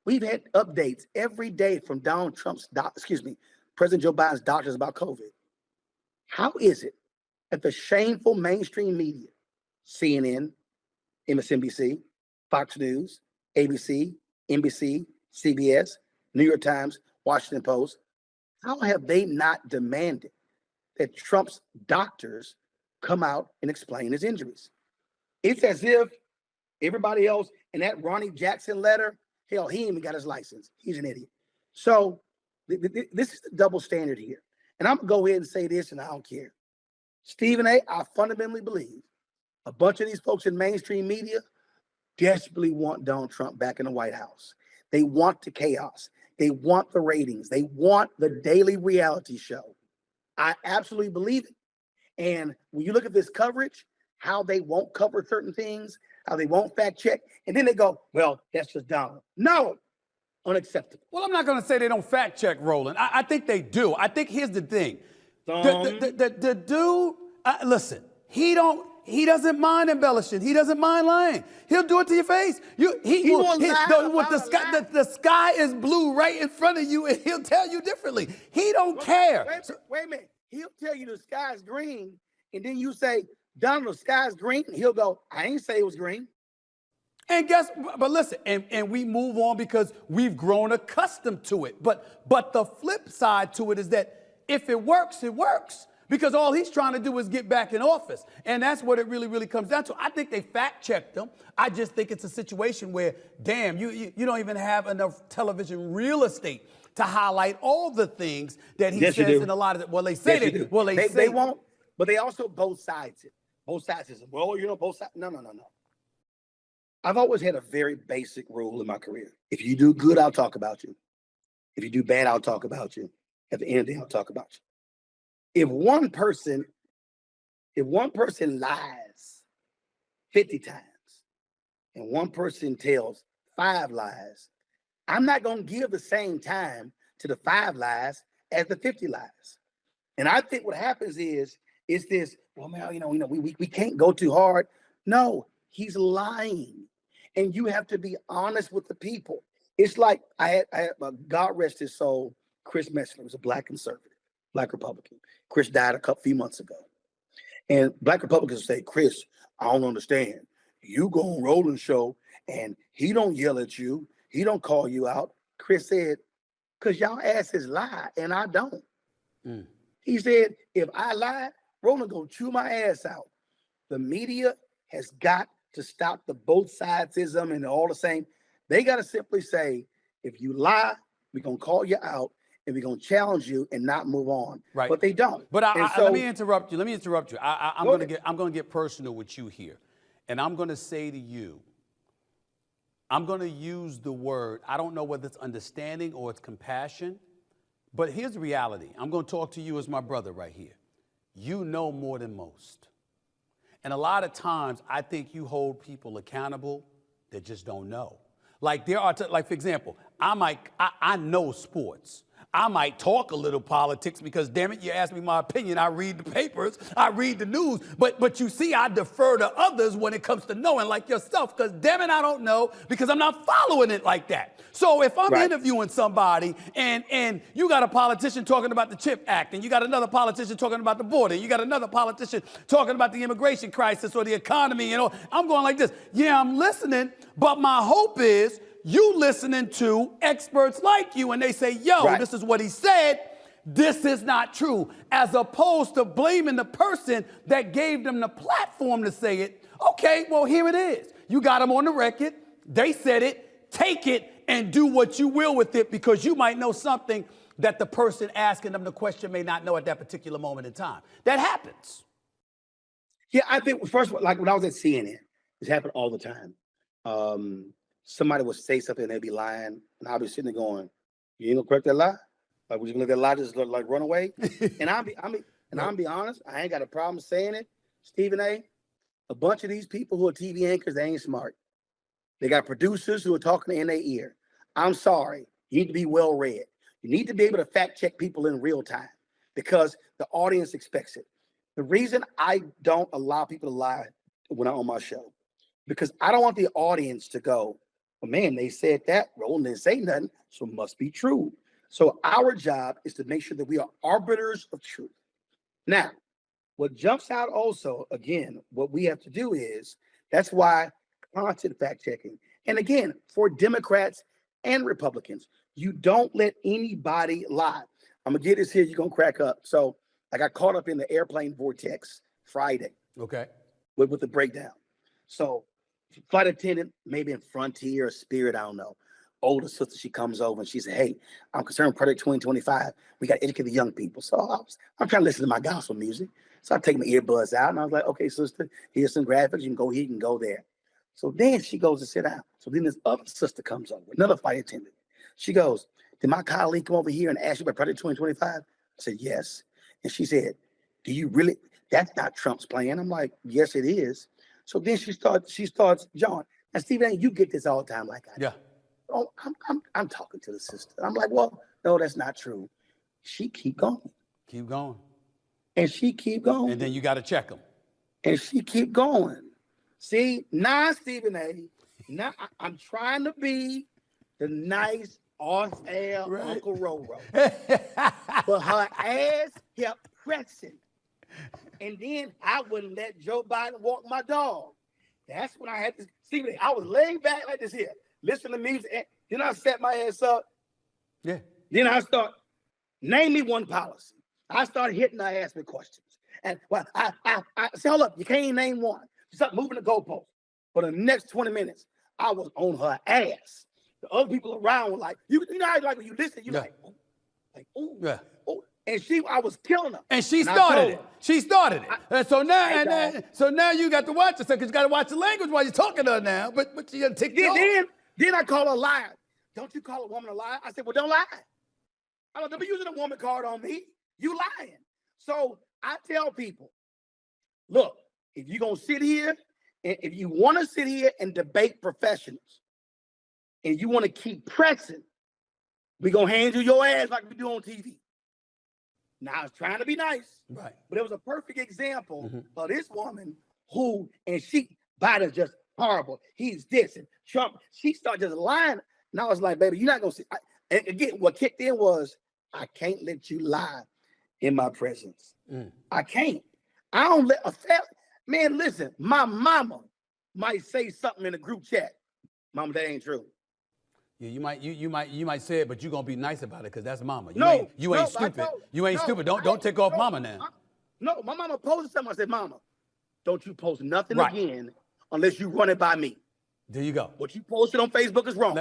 We've had updates every day from Donald Trump's, President Joe Biden's doctors about COVID. How is it that the shameful mainstream media, CNN, MSNBC, Fox News, ABC, NBC, CBS, New York Times, Washington Post, how have they not demanded that Trump's doctors come out and explain his injuries? It's as if everybody else in that Ronnie Jackson letter, hell, he ain't even got his license. He's an idiot. So this is the double standard here. And I'm going to go ahead and say this, and I don't care. Stephen A., I fundamentally believe a bunch of these folks in mainstream media desperately want Donald Trump back in the White House. They want the chaos. They want the ratings. They want the daily reality show. I absolutely believe it. And when you look at this coverage, how they won't cover certain things, how they won't fact check, and then they go, well, that's just Donald. No, unacceptable. Well, I'm not going to say they don't fact check, Roland. I think they do. I think here's the thing. The dude, listen, he doesn't mind embellishing. He doesn't mind lying. He'll do it to your face. The sky is blue right in front of you, and he'll tell you differently. He don't care. Wait a minute. He'll tell you the sky's green, and then you say, Donald, the sky's green. And he'll go, I ain't say it was green. And but listen, and we move on because we've grown accustomed to it. But the flip side to it is that if it works, it works. Because all he's trying to do is get back in office. And that's what it really, really comes down to. I think they fact-checked him. I just think it's a situation where, damn, you don't even have enough television real estate to highlight all the things that he says in a lot of it. Well, they say they do. Well, they won't, but they also both sides it. Both sides is, well, both sides. No. I've always had a very basic rule in my career. If you do good, I'll talk about you. If you do bad, I'll talk about you. At the end of the day, I'll talk about you. If one person lies 50 times and one person tells 5 lies, I'm not going to give the same time to the 5 lies as the 50 lies. And I think what happens is this, well, man, we can't go too hard. No, he's lying. And you have to be honest with the people. It's like I had God rest his soul, Chris Messler was a black conservative, black Republican. Chris died a few months ago. And black Republicans say, Chris, I don't understand. You go on Roland's show and he don't yell at you. He don't call you out. Chris said, because y'all asses lie and I don't. He said, if I lie, Roland gonna chew my ass out. The media has got to stop the both sidesism and all the same. They got to simply say, if you lie, we're going to call you out and we're going to challenge you and not move on. Right. But they don't. But let me interrupt you. I'm going to get personal with you here. And I'm going to say to you, I'm going to use the word, I don't know whether it's understanding or it's compassion, but here's the reality. I'm going to talk to you as my brother right here. You know more than most. And a lot of times, I think you hold people accountable that just don't know. Like like for example, I know sports. I might talk a little politics because, damn it, you ask me my opinion. I read the papers, I read the news. But you see, I defer to others when it comes to knowing, like yourself, because, damn it, I don't know because I'm not following it like that. So if I'm interviewing somebody and you got a politician talking about the CHIP Act and you got another politician talking about the border, and you got another politician talking about the immigration crisis or the economy, I'm going like this. Yeah, I'm listening, but my hope is you listening to experts like you and they say, yo, this is what he said. This is not true. As opposed to blaming the person that gave them the platform to say it. Okay, well, here it is. You got them on the record. They said it. Take it and do what you will with it because you might know something that the person asking them the question may not know at that particular moment in time. That happens. Yeah, I think, first of all, like when I was at CNN, this happened all the time. Somebody would say something and they'd be lying, and I'll be sitting there going, "You ain't gonna correct that lie? Like, would you gonna let that lie just like run away?" And I'll be honest, I ain't got a problem saying it. Stephen A., a bunch of these people who are TV anchors, they ain't smart. They got producers who are talking in their ear. I'm sorry, you need to be well read. You need to be able to fact check people in real time because the audience expects it. The reason I don't allow people to lie when I'm on my show, because I don't want the audience to go, Well, man, they said that. Roland didn't say nothing, so it must be true. So our job is to make sure that we are arbiters of truth. Now, what jumps out also, again, what we have to do is, that's why constant fact checking. And again, for Democrats and Republicans, you don't let anybody lie. I'm gonna get this here, you're gonna crack up. So I got caught up in the airplane vortex Friday. Okay. With the breakdown. So flight attendant, maybe in Frontier or Spirit, I don't know. Older sister, she comes over and she said, hey, I'm concerned with Project 2025. We got to educate the young people. So I'm trying to listen to my gospel music. So I take my earbuds out and I was like, okay, sister, here's some graphics. You can go here, you can go there. So then she goes to sit down. So then this other sister comes over, another flight attendant. She goes, did my colleague come over here and ask you about Project 2025? I said, yes. And she said, do you really? That's not Trump's plan. I'm like, yes, it is. So then she starts, John, and Stephen, you get this all the time like I do. Yeah. Oh, I'm talking to the sister. I'm like, well, no, that's not true. She keep going. Keep going. And she keep going. And then you got to check them. And she keep going. See, now, Stephen A., now I'm trying to be the nice, off-air Right. Uncle Roro. But her ass kept pressing. And then I wouldn't let Joe Biden walk my dog. That's when I had to, Stephen, I was laying back like this here, listening to music, and then I set my ass up. Yeah. Then I start, name me one policy. I started hitting her ass with questions. And well, I said, hold up, you can't even name one. She started moving the goalposts. For the next 20 minutes, I was on her ass. The other people around were like, you know how like when you listen, you're like, ooh, Yeah. ooh. And I was killing her. And she And I started told it. her, She started it. And so now, Hey, so now you got to watch it, because you got to watch the language while you're talking to her now. But you got to take it off. Then I call her a liar. Don't you call a woman a liar? I said, well, don't lie. I don't be using a woman card on me. You lying. So I tell people, look, if you're going to sit here, and if you want to sit here and debate professionals, and you want to keep pressing, we're going to hand you your ass like we do on TV. Now, I was trying to be nice, Right. but it was a perfect example of this woman who, and Biden's just horrible. He's this and Trump. She started just lying. And I was like, baby, you're not going to see. And again, what kicked in was, I can't let you lie in my presence. I can't. I don't let man, listen, my mama might say something in the group chat. Mama, that ain't true. Yeah, you might say it, but you're gonna be nice about it, because that's mama. You No, ain't stupid. You ain't stupid. Don't take off mama now. No, my mama posted something. I said, Mama, don't you post nothing Right. again unless you run it by me. There you go. What you posted on Facebook is wrong.